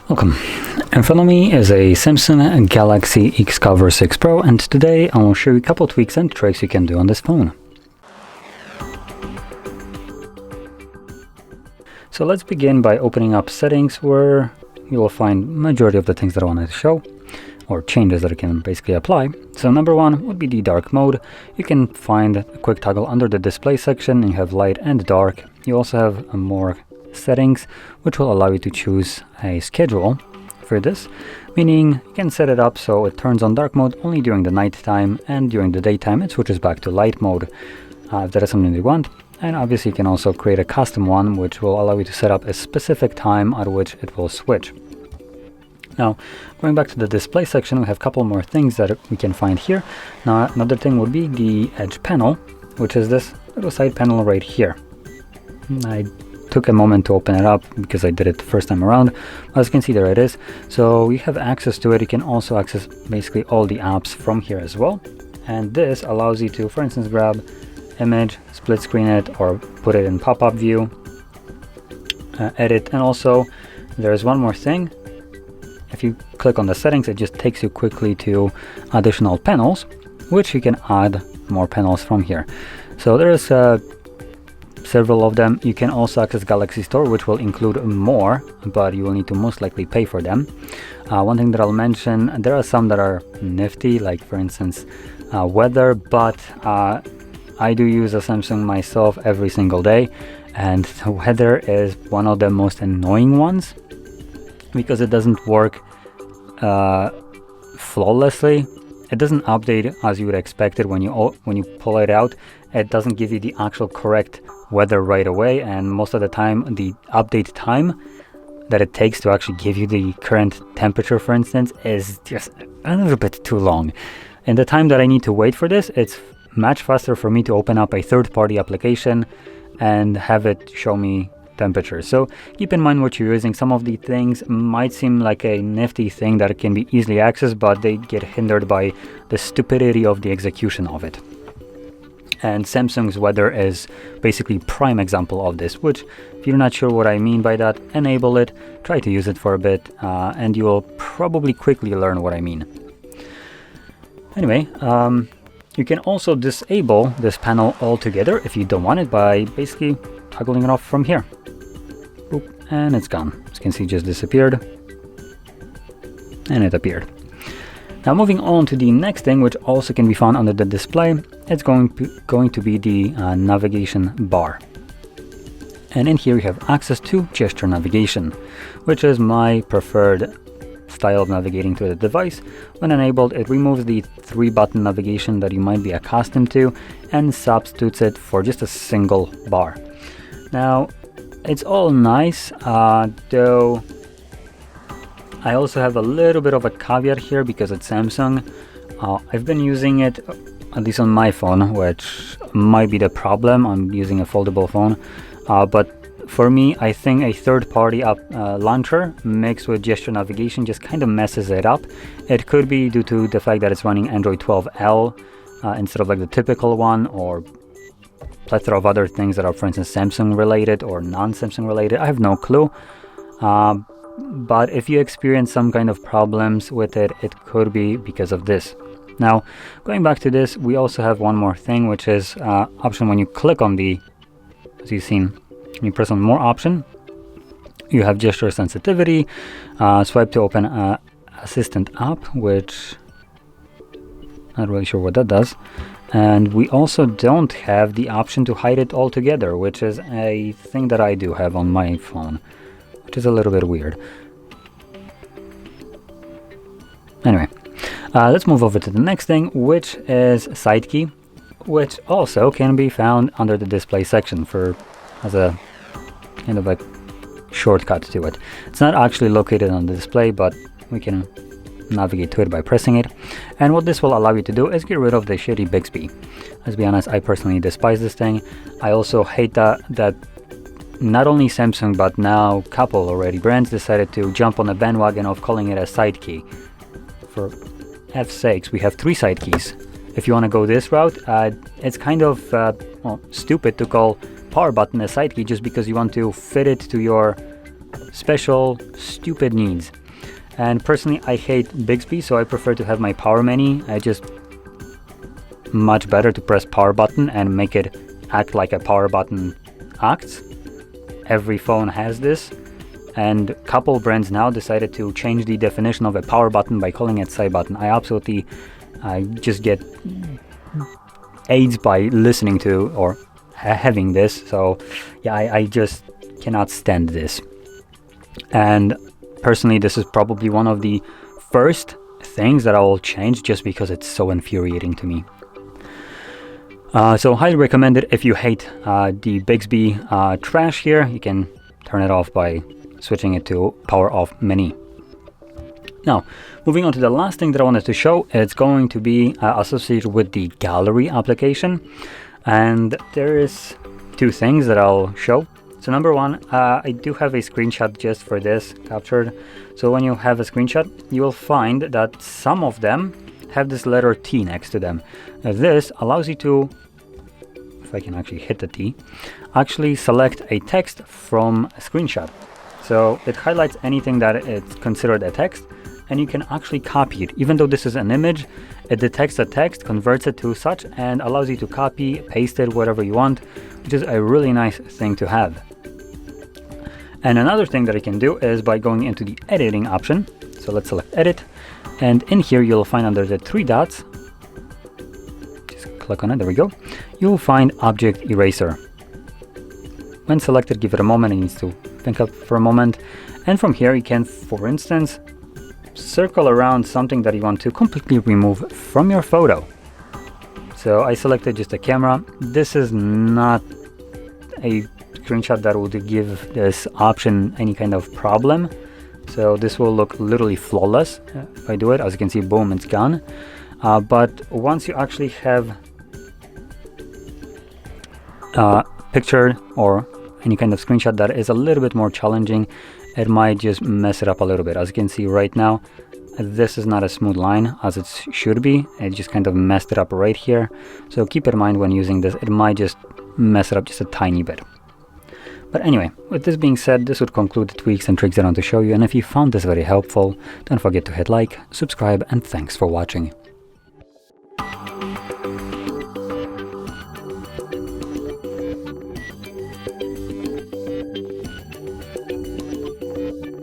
Welcome. In front of me is a Samsung Galaxy Xcover 6 Pro, and today I will show you a couple tweaks and tricks you can do on this phone. So let's begin by opening up settings, where you will find majority of the things that I wanted to show, or changes that you can basically apply. So number one would be the dark mode. You can find a quick toggle under the display section, and you have light and dark. You also have more settings, which will allow you to choose a schedule for this, meaning you can set it up so it turns on dark mode only during the night time, and during the daytime it switches back to light mode if that is something you want. And obviously you can also create a custom one, which will allow you to set up a specific time at which it will switch. Now, going back to the display section, we have a couple more things that we can find here. Now, another thing would be the edge panel, which is this little side panel right here. I took a moment to open it up because I did it the first time around. As you can see, there it is. So you have access to it. You can also access basically all the apps from here as well. And this allows you to, for instance, grab image, split screen it, or put it in pop-up view, edit. And also there's one more thing. If you click on the settings, it just takes you quickly to additional panels, which you can add more panels from here. So there's several of them. You can also access Galaxy Store, which will include more, but you will need to most likely pay for them. One thing that I'll mention, there are some that are nifty, like for instance weather, but I do use a Samsung myself every single day, and the weather is one of the most annoying ones because it doesn't work flawlessly. It doesn't update as you would expect it when you pull it out. It doesn't give you the actual correct weather right away, and most of the time the update time that it takes to actually give you the current temperature, for instance, is just a little bit too long. And the time that I need to wait for this, it's much faster for me to open up a third-party application and have it show me temperature. So keep in mind what you're using. Some of the things might seem like a nifty thing that can be easily accessed, but they get hindered by the stupidity of the execution of it. And Samsung's weather is basically prime example of this, which if you're not sure what I mean by that, enable it, try to use it for a bit, and you will probably quickly learn what I mean. Anyway, you can also disable this panel altogether if you don't want it by basically toggling it off from here. Boop, and it's gone. As you can see, it just disappeared and it appeared. Now moving on to the next thing, which also can be found under the display, it's going to be the navigation bar. And in here you have access to gesture navigation, which is my preferred style of navigating to the device. When enabled, it removes the 3-button navigation that you might be accustomed to and substitutes it for just a single bar. Now, it's all nice, though I also have a little bit of a caveat here because it's Samsung. I've been using it, at least on my phone, which might be the problem. I'm using a foldable phone, but for me, I think a third-party app launcher mixed with gesture navigation just kind of messes it up. It could be due to the fact that it's running Android 12L instead of like the typical one, or plethora of other things that are, for instance, Samsung related or non-Samsung related. I have no clue. But if you experience some kind of problems with it, it could be because of this. Now, going back to this, we also have one more thing, which is option when you click on the, as you've seen, you press on more option, you have gesture sensitivity, swipe to open assistant app, which not really sure what that does. And we also don't have the option to hide it altogether, which is a thing that I do have on my phone, which is a little bit weird. Anyway, let's move over to the next thing, which is side key, which also can be found under the display section as a kind of a shortcut to it. It's not actually located on the display, but we can navigate to it by pressing it. And what this will allow you to do is get rid of the shitty Bixby. Let's be honest, I personally despise this thing. I also hate that not only Samsung, but now couple already brands decided to jump on the bandwagon of calling it a side key. For F's sakes, we have 3 side keys. If you want to go this route, it's kind of stupid to call power button a side key just because you want to fit it to your special stupid needs. And personally, I hate Bixby, so I prefer to have my power menu. I just much better to press power button and make it act like a power button acts. Every phone has this, and couple brands now decided to change the definition of a power button by calling it side button. I just get AIDS by listening to or having this. So yeah, I just cannot stand this. And personally, this is probably one of the first things that I will change, just because it's so infuriating to me. So highly recommend it. If you hate the Bixby trash here, you can turn it off by switching it to power off menu. Now, moving on to the last thing that I wanted to show, it's going to be associated with the gallery application. And there is two things that I'll show. So number one, I do have a screenshot just for this captured. So when you have a screenshot, you will find that some of them have this letter T next to them. This allows you to, if I can actually hit the T, actually select a text from a screenshot. So it highlights anything that it's considered a text, and you can actually copy it. Even though this is an image, it detects the text, converts it to such, and allows you to copy, paste it, whatever you want, which is a really nice thing to have. And another thing that you can do is by going into the editing option. So let's select edit, and in here you'll find under the three dots, just click on it, there we go, you'll find object eraser. When selected, give it a moment, it needs to think up for a moment, and from here you can, for instance, circle around something that you want to completely remove from your photo. So I selected just a camera. This is not a screenshot that would give this option any kind of problem, so this will look literally flawless if I do it. As you can see, boom, it's gone. But once you actually have picture or any kind of screenshot that is a little bit more challenging, it might just mess it up a little bit. As you can see right now, this is not a smooth line as it should be. It just kind of messed it up right here. So keep in mind when using this, it might just mess it up just a tiny bit. But anyway, with this being said, this would conclude the tweaks and tricks that I want to show you. And if you found this very helpful, don't forget to hit like, subscribe, and thanks for watching.